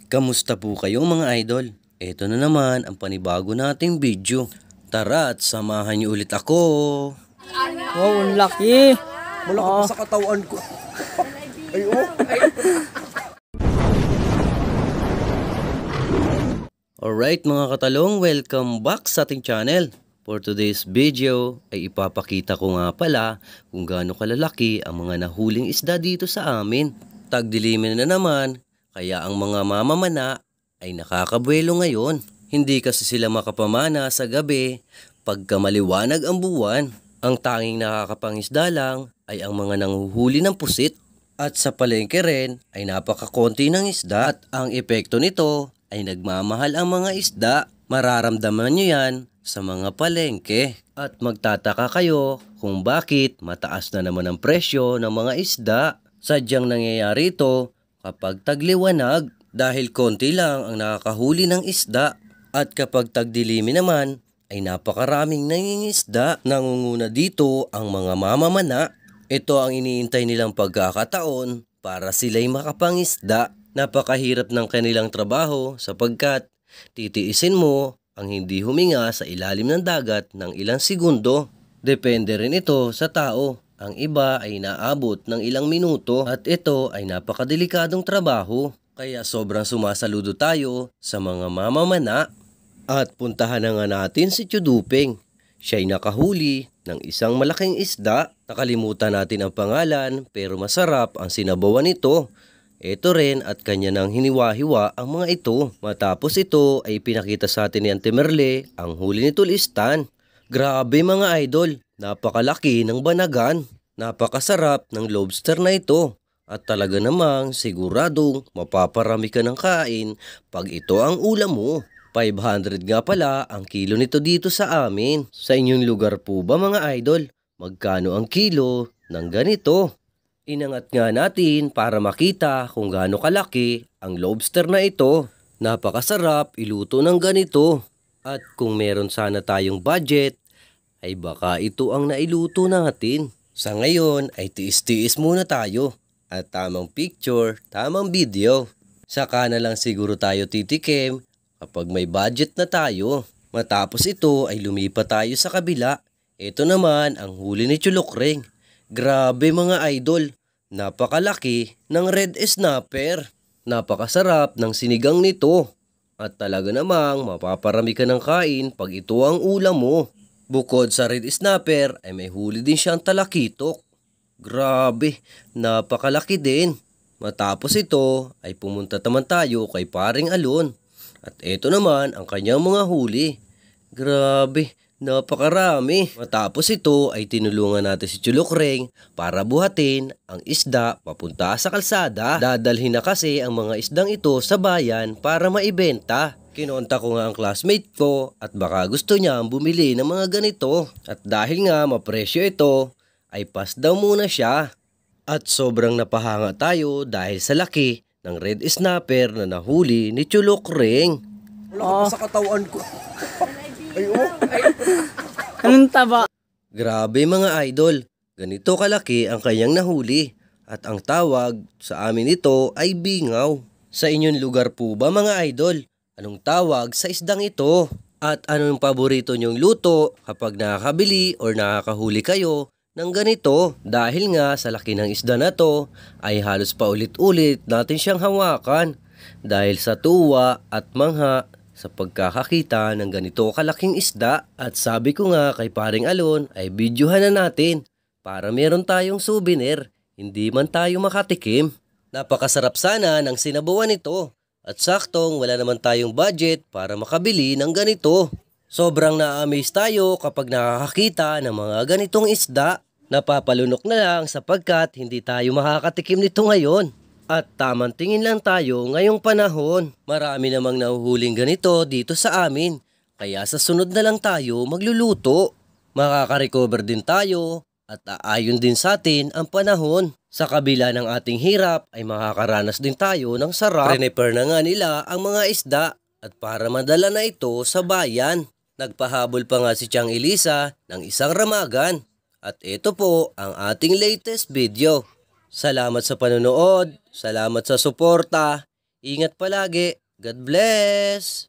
Kamusta po kayo mga idol? Ito na naman ang panibago nating video. Tara at samahan niyo ulit ako. Wow, ang laki. Malaki pa sa katawan ko. Ay, oh. Alright mga katalong, welcome back sa ating channel. For today's video ay ipapakita ko nga pala kung gaano kalalaki ang mga nahuling isda dito sa amin. Tagdilimin na naman, kaya ang mga mamamana ay nakakabuelo ngayon. Hindi kasi sila makapamana sa gabi pagka maliwanag ang buwan. Ang tanging nakakapangisda lang ay ang mga nanghuhuli ng pusit. At sa palengke rin ay napakakonti ng isda at ang epekto nito ay nagmamahal ang mga isda. Mararamdaman nyo yan sa mga palengke. At magtataka kayo kung bakit mataas na naman ang presyo ng mga isda. Sadyang nangyayari ito kapag tagliwanag dahil konti lang ang nakakahuli ng isda. At kapag tagdilimi naman ay napakaraming nangingisda. Nangunguna dito ang mga mamamana. Ito ang iniintay nilang pagkakataon para sila'y makapangisda. Napakahirap ng kanilang trabaho sapagkat titiisin mo ang hindi huminga sa ilalim ng dagat ng ilang segundo. Depende rin ito sa tao. Ang iba ay naabot ng ilang minuto at ito ay napakadelikadong trabaho. Kaya sobrang sumasaludo tayo sa mga mamamana. At puntahan na nga natin si Chuduping. Siya'y nakahuli ng isang malaking isda. Nakalimutan natin ang pangalan pero masarap ang sinabawan nito. Ito rin at kanya nang hiniwa-hiwa ang mga ito. Matapos ito ay pinakita sa atin ni Ante Merle ang huli ni Tulistan. Grabe mga idol, napakalaki ng banagan. Napakasarap ng lobster na ito. At talaga namang siguradong mapaparami ka ng kain pag ito ang ulam mo. 500 nga pala ang kilo nito dito sa amin. Sa inyong lugar po ba mga idol? Magkano ang kilo ng ganito? Inangat nga natin para makita kung gaano kalaki ang lobster na ito. Napakasarap iluto ng ganito. At kung meron sana tayong budget, ay baka ito ang nailuto natin. Sa ngayon ay tiis-tiis muna tayo. At tamang picture, tamang video. Saka na lang siguro tayo titikim kapag may budget na tayo. Matapos ito ay lumipat tayo sa kabila. Ito naman ang huli ni Chulukreng. Grabe mga idol, napakalaki ng red snapper. Napakasarap ng sinigang nito. At talaga namang mapaparami ka ng kain pag ito ang ulam mo. Bukod sa red snapper ay may huli din siyang talakitok. Grabe, napakalaki din. Matapos ito ay pumunta naman tayo kay Paring Alon. At ito naman ang kanyang mga huli. Grabe, napakarami. Matapos ito ay tinulungan natin si Chulukreng para buhatin ang isda papunta sa kalsada. Dadalhin na kasi ang mga isdang ito sa bayan para maibenta. Kinonta ko nga ang classmate ko at baka gusto niya bumili ng mga ganito. At dahil nga mapresyo ito, ay pas daw muna siya. At sobrang napahanga tayo dahil sa laki ng red snapper na nahuli ni Chulukreng. Malaki pa sa katawan ko. Ay, oh. Anong taba? Grabe mga idol, ganito kalaki ang kanyang nahuli. At ang tawag sa amin ito ay bingaw. Sa inyong lugar po ba mga idol? Anong tawag sa isdang ito? At anong paborito nyong luto kapag nakakabili or nakakahuli kayo ng ganito? Dahil nga sa laki ng isda na to ay halos paulit-ulit natin siyang hawakan. Dahil sa tuwa at mangha sa pagkakakita ng ganito kalaking isda. At sabi ko nga kay Paring Alon ay videohan na natin para meron tayong souvenir. Hindi man tayo makatikim. Napakasarap sana ng sinabawan nito. At saktong wala naman tayong budget para makabili ng ganito. Sobrang na-amaze tayo kapag nakakakita ng mga ganitong isda. Napapalunok na lang sapagkat hindi tayo makakatikim nito ngayon. At tamang tingin lang tayo ngayong panahon. Marami namang nahuhuling ganito dito sa amin. Kaya sa sunod na lang tayo magluluto. Makaka-recover din tayo at aayon din sa atin ang panahon. Sa kabila ng ating hirap ay makakaranas din tayo ng sarap. Prepare na nga nila ang mga isda at para madala na ito sa bayan. Nagpahabol pa nga si Tiang Elisa ng isang ramagan. At ito po ang ating latest video. Salamat sa panonood, salamat sa suporta. Ingat palagi. God bless!